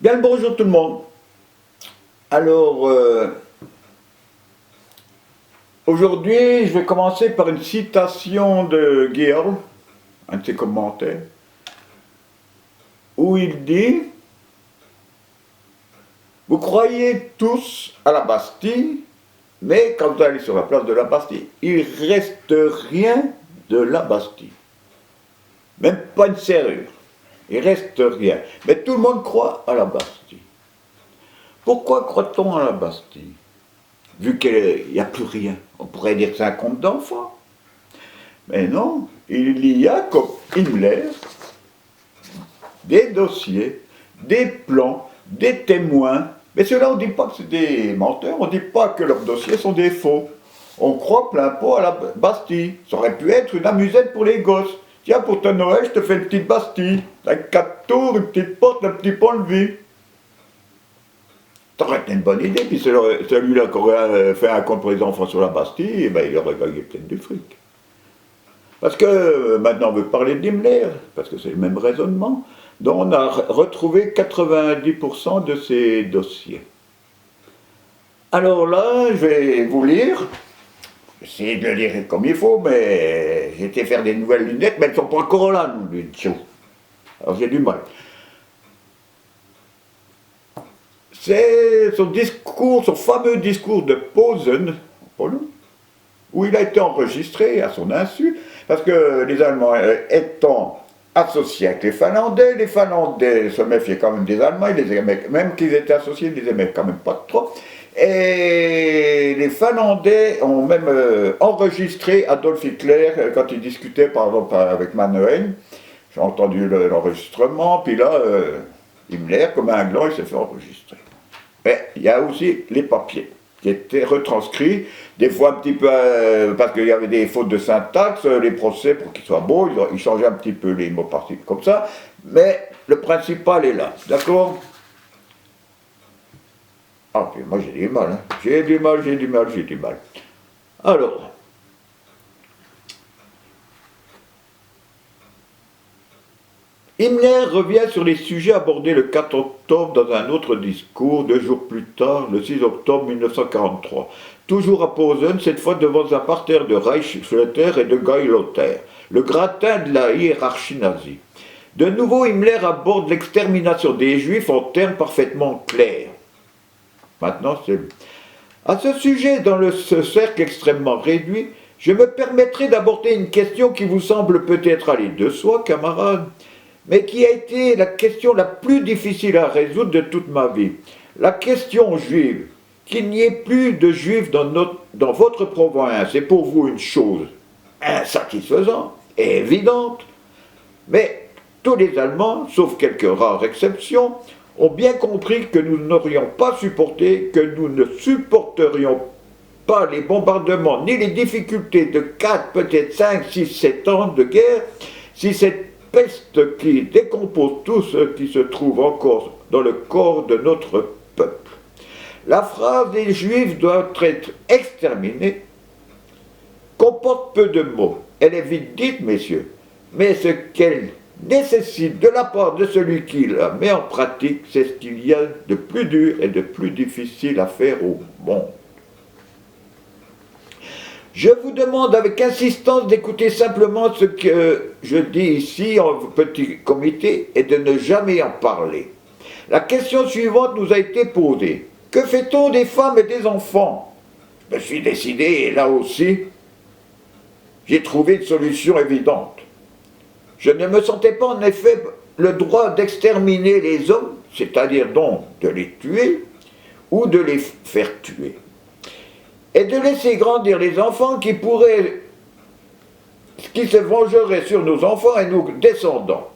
Bien le bonjour tout le monde. Alors, aujourd'hui, je vais commencer par une citation de Guillaume, un de ses commentaires, où il dit « Vous croyez tous à la Bastille, mais quand vous allez sur la place de la Bastille, il reste rien de la Bastille. Même pas une serrure. Il reste rien. Mais tout le monde croit à la Bastille. Pourquoi croit-on à la Bastille? Vu qu'il n'y a plus rien. On pourrait dire que c'est un conte d'enfant. Mais non, il y a comme Himmler des dossiers, des plans, des témoins. Mais ceux-là, on ne dit pas que c'est des menteurs, on ne dit pas que leurs dossiers sont des faux. On croit plein pot à la Bastille. Ça aurait pu être une amusette pour les gosses. Tiens, pour ton Noël, je te fais une petite Bastille. Avec 4 tours, une petite porte, un petit pont-levis. Ça aurait été une bonne idée. Puis celui-là qui aurait fait un compte pour les enfants sur la Bastille, eh ben, il aurait gagné peut-être du fric. Parce que maintenant, on veut parler d'Himmler, parce que c'est le même raisonnement, dont on a retrouvé 90% de ces dossiers. Alors là, je vais vous lire. J'essaie de le lire comme il faut, mais j'ai été faire des nouvelles lunettes, mais elles ne sont pas encore là, nous, les tchou. Alors j'ai du mal. C'est son discours, son fameux discours de Posen, où il a été enregistré à son insu, parce que les Allemands étant associés avec les Finlandais se méfiaient quand même des Allemands, ils les aimaient, même qu'ils étaient associés, ils les aimaient quand même pas trop. Et les Finlandais ont même enregistré Adolf Hitler quand il discutait par exemple avec Mannerheim. J'ai entendu l'enregistrement, puis là, Himmler, comme un gland, il s'est fait enregistrer. Mais il y a aussi les papiers qui étaient retranscrits, des fois un petit peu, parce qu'il y avait des fautes de syntaxe, les procès, pour qu'ils soient beaux, ils changeaient un petit peu les mots partis comme ça, mais le principal est là, d'accord? Ah, puis moi j'ai du mal, hein. J'ai du mal. Alors, Himmler revient sur les sujets abordés le 4 octobre dans un autre discours, 2 jours plus tard, le 6 octobre 1943. Toujours à Posen, cette fois devant un parterre de Reichsflutter et de Guy Lothair, le gratin de la hiérarchie nazie. De nouveau, Himmler aborde l'extermination des Juifs en termes parfaitement clairs. Maintenant, c'est lui. À ce sujet, dans ce cercle extrêmement réduit, je me permettrai d'aborder une question qui vous semble peut-être aller de soi, camarades, mais qui a été la question la plus difficile à résoudre de toute ma vie. La question juive. Qu'il n'y ait plus de juifs dans votre province est pour vous une chose insatisfaisante et évidente, mais tous les Allemands, sauf quelques rares exceptions, ont bien compris que nous n'aurions pas supporté, que nous ne supporterions pas les bombardements ni les difficultés de 4, peut-être 5, 6, 7 ans de guerre, si cette peste qui décompose tout ce qui se trouve encore dans le corps de notre peuple. La phrase « les Juifs doivent être exterminés » comporte peu de mots. Elle est vite dite, messieurs, mais ce qu'elle nécessite de la part de celui qui la met en pratique, c'est ce qu'il y a de plus dur et de plus difficile à faire au monde. Je vous demande avec insistance d'écouter simplement ce que je dis ici en petit comité et de ne jamais en parler. La question suivante nous a été posée. Que fait-on des femmes et des enfants? Je me suis décidé, et là aussi, j'ai trouvé une solution évidente. Je ne me sentais pas en effet le droit d'exterminer les hommes, c'est-à-dire donc de les tuer ou de les faire tuer. Et de laisser grandir les enfants qui se vengeraient sur nos enfants et nos descendants.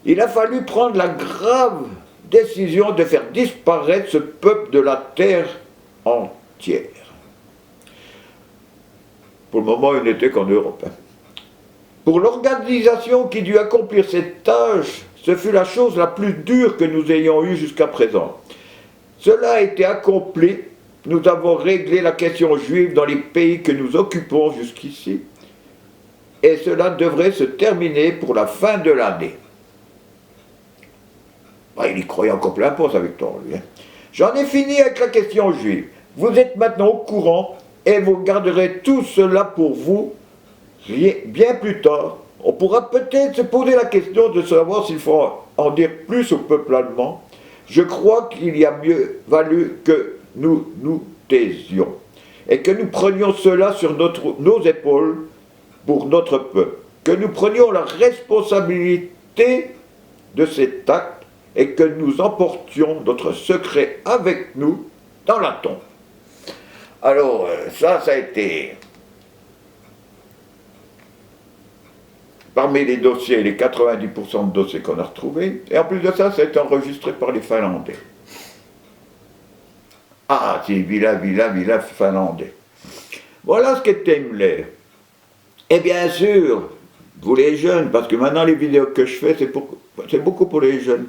Il a fallu prendre la grave décision de faire disparaître ce peuple de la terre entière. Pour le moment, il n'était qu'en Europe. Pour l'organisation qui dut accomplir cette tâche, ce fut la chose la plus dure que nous ayons eue jusqu'à présent. Cela a été accompli. Nous avons réglé la question juive dans les pays que nous occupons jusqu'ici, et cela devrait se terminer pour la fin de l'année. Bah, il y croyait encore plein pot, avec toi, lui. Hein. J'en ai fini avec la question juive. Vous êtes maintenant au courant et vous garderez tout cela pour vous bien plus tard. On pourra peut-être se poser la question de savoir s'il faut en dire plus au peuple allemand. Je crois qu'il y a mieux valu que nous nous taisions et que nous prenions cela sur nos épaules pour notre peuple, que nous prenions la responsabilité de cet acte et que nous emportions notre secret avec nous dans la tombe. Alors, ça a été, parmi les dossiers, les 90% de dossiers qu'on a retrouvés, et en plus de ça a été enregistré par les Finlandais. Ah, c'est vilain finlandais. Voilà ce qu'était Himmler. Et bien sûr, vous les jeunes, parce que maintenant les vidéos que je fais, c'est beaucoup pour les jeunes.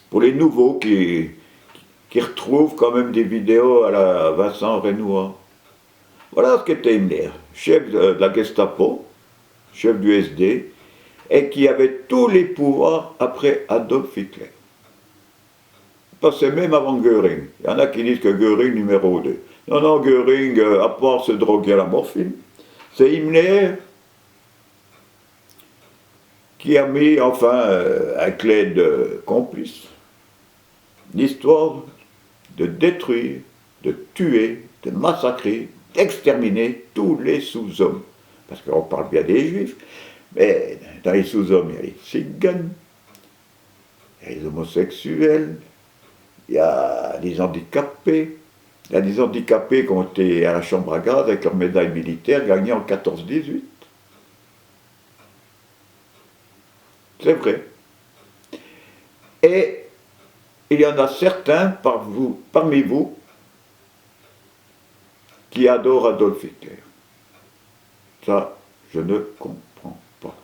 Pour les nouveaux qui retrouvent quand même des vidéos à la Vincent Renoir. Voilà ce qu'était Himmler, chef de la Gestapo, chef du SD, et qui avait tous les pouvoirs après Adolf Hitler. Passait même avant Göring. Il y en a qui disent que Göring numéro 2. Non, non, Göring, à part se droguer à la morphine, c'est Himmler qui a mis, enfin, avec l'aide complice, l'histoire de détruire, de tuer, de massacrer, d'exterminer tous les sous-hommes. Parce qu'on parle bien des juifs, mais dans les sous-hommes, il y a les tziganes, il y a les homosexuels, il y a les handicapés. Il y a des handicapés qui ont été à la chambre à gaz avec leur médaille militaire gagnée en 14-18. C'est vrai. Et il y en a certains parmi vous qui adorent Adolf Hitler. Ça, je ne comprends pas.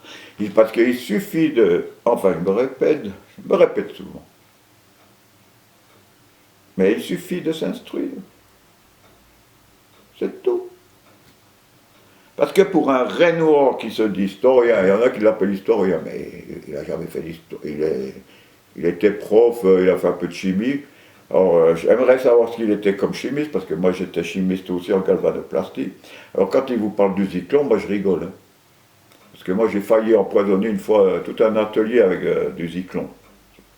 Parce qu'il suffit de... Enfin, je me répète souvent. Mais il suffit de s'instruire. C'est tout. Parce que pour un Renoir qui se dit historien, il y en a qui l'appellent historien, mais il n'a jamais fait d'histoire. Il était prof, il a fait un peu de chimie. Alors, j'aimerais savoir ce qu'il était comme chimiste, parce que moi j'étais chimiste aussi en galvanoplastie. Alors quand il vous parle du Zyklon, moi je rigole. Hein. Parce que moi j'ai failli empoisonner une fois tout un atelier avec du Zyklon.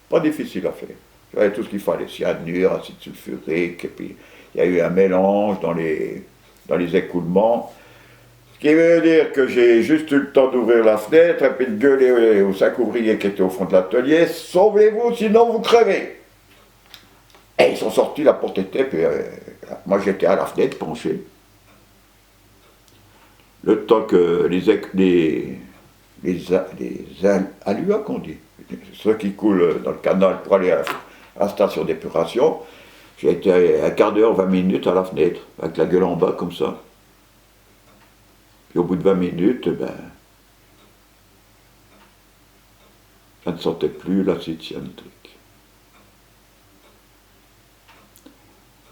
Pas difficile à faire. J'avais tout ce qu'il fallait, cyanure, acide sulfurique, et puis il y a eu un mélange dans les écoulements. Ce qui veut dire que j'ai juste eu le temps d'ouvrir la fenêtre et puis de gueuler aux 5 ouvriers qui étaient au fond de l'atelier, sauvez-vous sinon vous crevez. Et ils sont sortis, la porte était, puis moi j'étais à la fenêtre penché. Le temps que les aluas qu'on dit, ceux qui coulent dans le canal pour aller à la station d'épuration, j'ai été un quart d'heure, 20 minutes à la fenêtre, avec la gueule en bas comme ça. Puis au bout de 20 minutes, ben, je ne sentais plus l'acide cyanhydrique.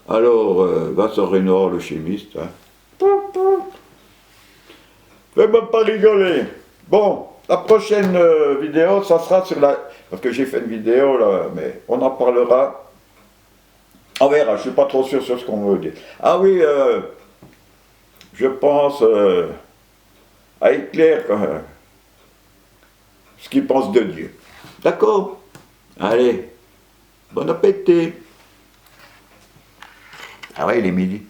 Alors, Vincent Renoir, le chimiste, hein. Fais-moi pas rigoler. Bon, la prochaine vidéo, ça sera sur la... Parce que j'ai fait une vidéo là, mais on en parlera. On verra, je ne suis pas trop sûr sur ce qu'on veut dire. Ah oui, je pense à Hitler, ce qu'il pense de Dieu. D'accord? Allez, bon appétit. Ah ouais, il est midi.